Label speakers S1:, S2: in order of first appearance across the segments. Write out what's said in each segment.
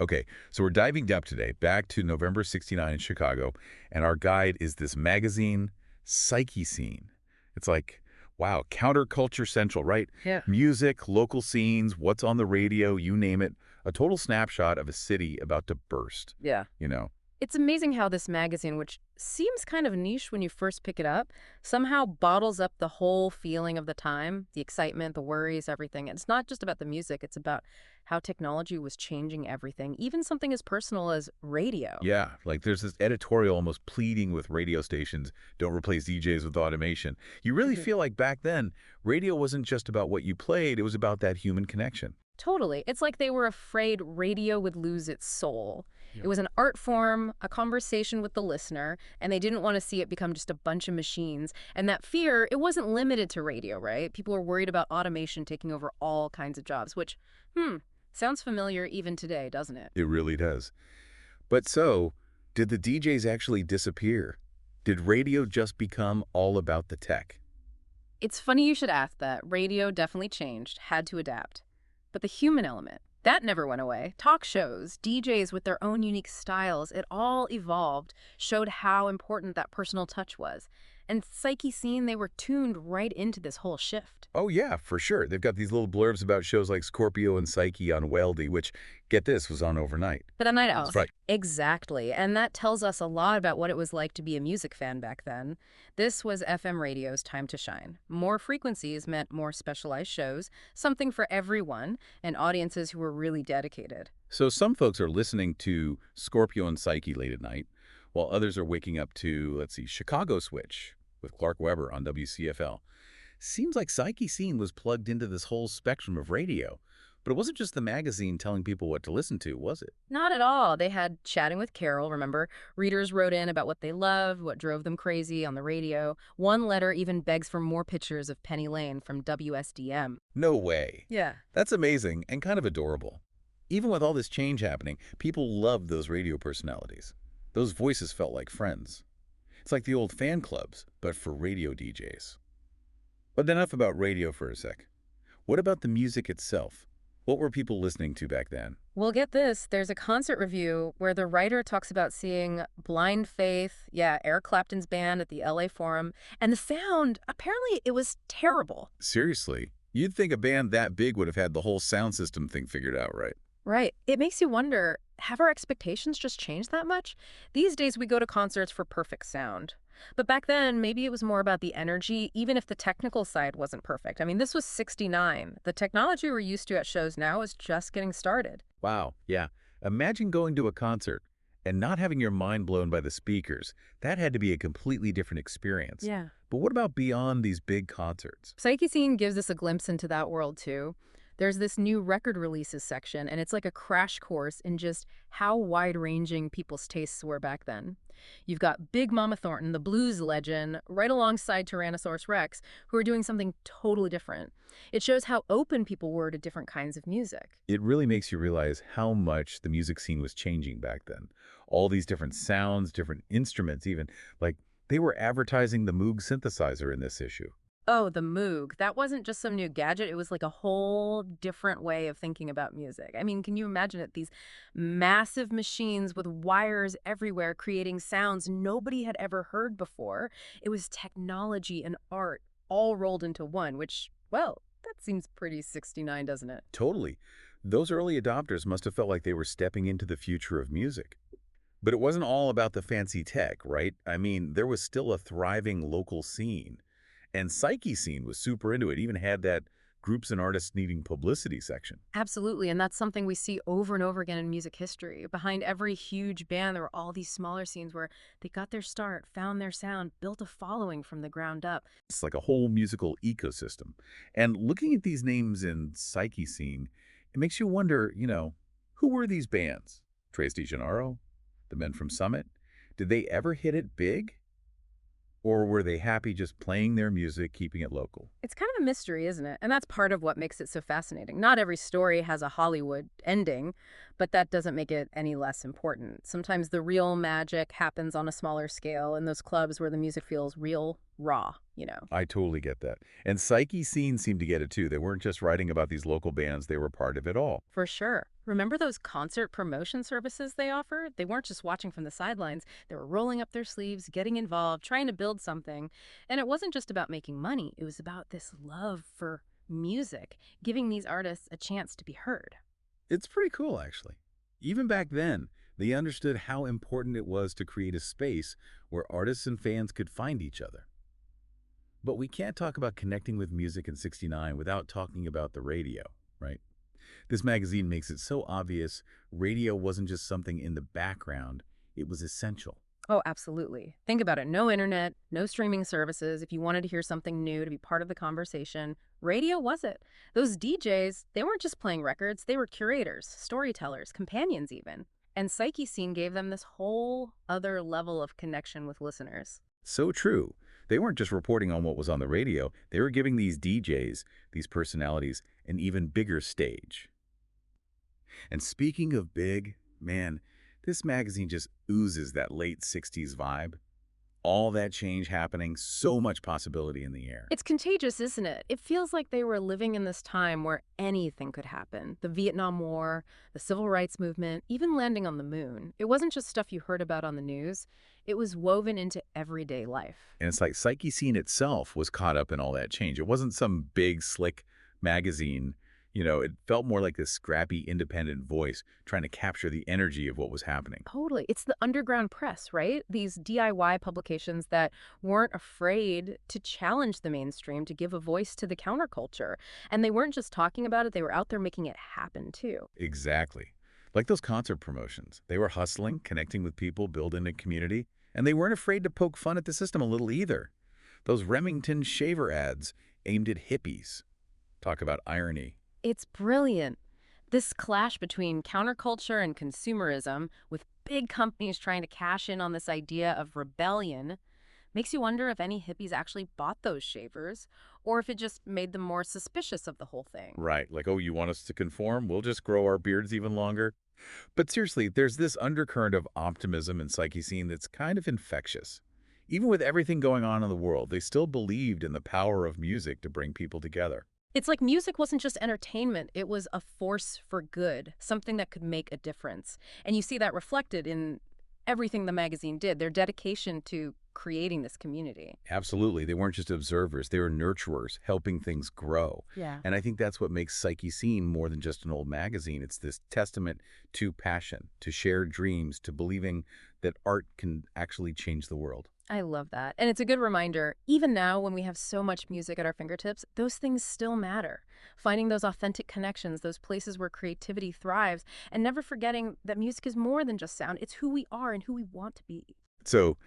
S1: Okay, so we're diving deep today, back to November '69 in Chicago, and our guide is this magazine, Psyche Scene. It's like, wow, counterculture central, right?
S2: Yeah.
S1: Music, local scenes, what's on the radio, you name it. A total snapshot of a city about to burst,
S2: Yeah.
S1: you know?
S2: It's amazing how this magazine, which seems kind of niche when you first pick it up, somehow bottles up the whole feeling of the time, the excitement, the worries, everything. It's not just about the music, it's about how technology was changing everything, even something as personal as radio.
S1: Yeah, like there's this editorial almost pleading with radio stations, don't replace DJs with automation. You really
S2: Mhm.
S1: feel like back then, radio wasn't just about what you played, it was about that human connection.
S2: Totally. It's like they were afraid radio would lose its soul.
S1: Yeah.
S2: It was an art form, a conversation with the listener, and they didn't want to see it become just a bunch of machines. And that fear, it wasn't limited to radio, right? People were worried about automation taking over all kinds of jobs, which, sounds familiar even today, doesn't it?
S1: It really does. But so, did the DJs actually disappear? Did radio just become all about the tech?
S2: It's funny you should ask that. Radio definitely changed, had to adapt. But the human element, that never went away. Talk shows, DJs with their own unique styles, it all evolved, showed how important that personal touch was. And Psyche Scene, they were tuned right into this whole shift.
S1: Oh yeah, for sure. They've got these little blurbs about shows like Scorpio and Psyche on Weldy, which, get this, was on overnight.
S2: But a night
S1: That's
S2: owl.
S1: right.
S2: Exactly. And that tells us a lot about what it was like to be a music fan back then. This was FM radio's time to shine. More frequencies meant more specialized shows, something for everyone, and audiences who were really dedicated.
S1: So some folks are listening to Scorpio and Psyche late at night, while others are waking up to, let's see, Chicago Switch with Clark Weber on WCFL. Seems like Psyche Scene was plugged into this whole spectrum of radio. But it wasn't just the magazine telling people what to listen to, was it?
S2: Not at all. They had Chatting with Carol, remember? Readers wrote in about what they loved, what drove them crazy on the radio. One letter even begs for more pictures of Penny Lane from WSDM.
S1: No way.
S2: Yeah.
S1: That's amazing and kind of adorable. Even with all this change happening, people loved those radio personalities. Those voices felt like friends. It's like the old fan clubs, but for radio DJs. But enough about radio for a sec. What about the music itself? What were people listening to back then?
S2: Well, get this. There's a concert review where the writer talks about seeing Blind Faith, yeah, Eric Clapton's band at the LA Forum, and the sound, apparently it was terrible.
S1: Seriously, you'd think a band that big would have had the whole sound system thing figured out, right?
S2: Right. It makes you wonder, have our expectations just changed that much? These days we go to concerts for perfect sound. But back then, maybe it was more about the energy, even if the technical side wasn't perfect. I mean, this was '69. The technology we're used to at shows now is just getting started.
S1: Wow, yeah. Imagine going to a concert and not having your mind blown by the speakers. That had to be a completely different experience.
S2: Yeah.
S1: But what about beyond these big concerts?
S2: Psyche Scene gives us a glimpse into that world, too. There's this new record releases section, and it's like a crash course in just how wide-ranging people's tastes were back then. You've got Big Mama Thornton, the blues legend, right alongside Tyrannosaurus Rex, who are doing something totally different. It shows how open people were to different kinds of music.
S1: It really makes you realize how much the music scene was changing back then. All these different sounds, different instruments even. Like, they were advertising the Moog synthesizer in this issue.
S2: Oh, the Moog. That wasn't just some new gadget. It was like a whole different way of thinking about music. I mean, can you imagine it? These massive machines with wires everywhere creating sounds nobody had ever heard before. It was technology and art all rolled into one, which, well, that seems pretty '69, doesn't it?
S1: Totally. Those early adopters must have felt like they were stepping into the future of music. But it wasn't all about the fancy tech, right? I mean, there was still a thriving local scene. And Psyche Scene was super into it, even had that groups and artists needing publicity section.
S2: Absolutely, and that's something we see over and over again in music history. Behind every huge band, there were all these smaller scenes where they got their start, found their sound, built a following from the ground up.
S1: It's like a whole musical ecosystem. And looking at these names in Psyche Scene, it makes you wonder, who were these bands? Tres de Janeiro? The Men from Summit? Did they ever hit it big? Or were they happy just playing their music, keeping it local?
S2: It's kind of a mystery, isn't it? And that's part of what makes it so fascinating. Not every story has a Hollywood ending, But that doesn't make it any less important. Sometimes the real magic happens on a smaller scale in those clubs where the music feels real, raw.
S1: I totally get that. And Psyche Scene seemed to get it too. They weren't just writing about these local bands, they were part of it all.
S2: For sure. Remember those concert promotion services they offered? They weren't just watching from the sidelines. They were rolling up their sleeves, getting involved, trying to build something. And it wasn't just about making money. It was about this love for music, giving these artists a chance to be heard.
S1: It's pretty cool, actually. Even back then, they understood how important it was to create a space where artists and fans could find each other. But we can't talk about connecting with music in '69 without talking about the radio, right? This magazine makes it so obvious radio wasn't just something in the background, it was essential.
S2: Oh, absolutely. Think about it. No internet, no streaming services. If you wanted to hear something new to be part of the conversation, radio was it. Those DJs, they weren't just playing records, they were curators, storytellers, companions even. And Psyche Scene gave them this whole other level of connection with listeners.
S1: So true. They weren't just reporting on what was on the radio, they were giving these DJs, these personalities, an even bigger stage. And speaking of big, man, this magazine just oozes that late '60s vibe. All that change happening, so much possibility in the air.
S2: It's contagious, isn't it? It feels like they were living in this time where anything could happen. The Vietnam War, the Civil Rights Movement, even landing on the moon. It wasn't just stuff you heard about on the news. It was woven into everyday life.
S1: And it's like Psyche Scene itself was caught up in all that change. It wasn't some big, slick magazine. It felt more like this scrappy, independent voice trying to capture the energy of what was happening.
S2: Totally. It's the underground press, right? These DIY publications that weren't afraid to challenge the mainstream, to give a voice to the counterculture. And they weren't just talking about it, they were out there making it happen too.
S1: Exactly. Like those concert promotions. They were hustling, connecting with people, building a community, and they weren't afraid to poke fun at the system a little either. Those Remington shaver ads aimed at hippies. Talk about irony.
S2: It's brilliant. This clash between counterculture and consumerism, with big companies trying to cash in on this idea of rebellion, makes you wonder if any hippies actually bought those shavers, or if it just made them more suspicious of the whole thing.
S1: Right, like, oh, you want us to conform? We'll just grow our beards even longer. But seriously, there's this undercurrent of optimism in Psyche Scene that's kind of infectious. Even with everything going on in the world, they still believed in the power of music to bring people together.
S2: It's like music wasn't just entertainment, it was a force for good, something that could make a difference. And you see that reflected in everything the magazine did, their dedication to creating this community.
S1: Absolutely. They weren't just observers, they were nurturers, helping things grow.
S2: Yeah.
S1: And I think that's what makes Psyche Scene more than just an old magazine. It's this testament to passion, to shared dreams, to believing that art can actually change the world.
S2: I love that. And it's a good reminder, even now when we have so much music at our fingertips, those things still matter. Finding those authentic connections, those places where creativity thrives, and never forgetting that music is more than just sound. It's who we are and who we want to be.
S1: So,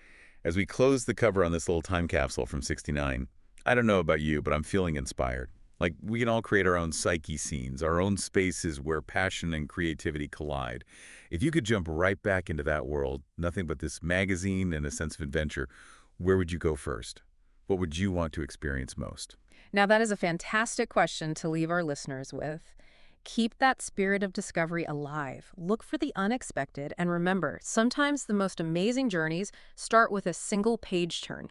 S1: as we close the cover on this little time capsule from '69, I don't know about you, but I'm feeling inspired. Like, we can all create our own Psyche Scenes, our own spaces where passion and creativity collide. If you could jump right back into that world, nothing but this magazine and a sense of adventure, where would you go first? What would you want to experience most?
S2: Now, that is a fantastic question to leave our listeners with. Keep that spirit of discovery alive. Look for the unexpected, and remember, sometimes the most amazing journeys start with a single page turn.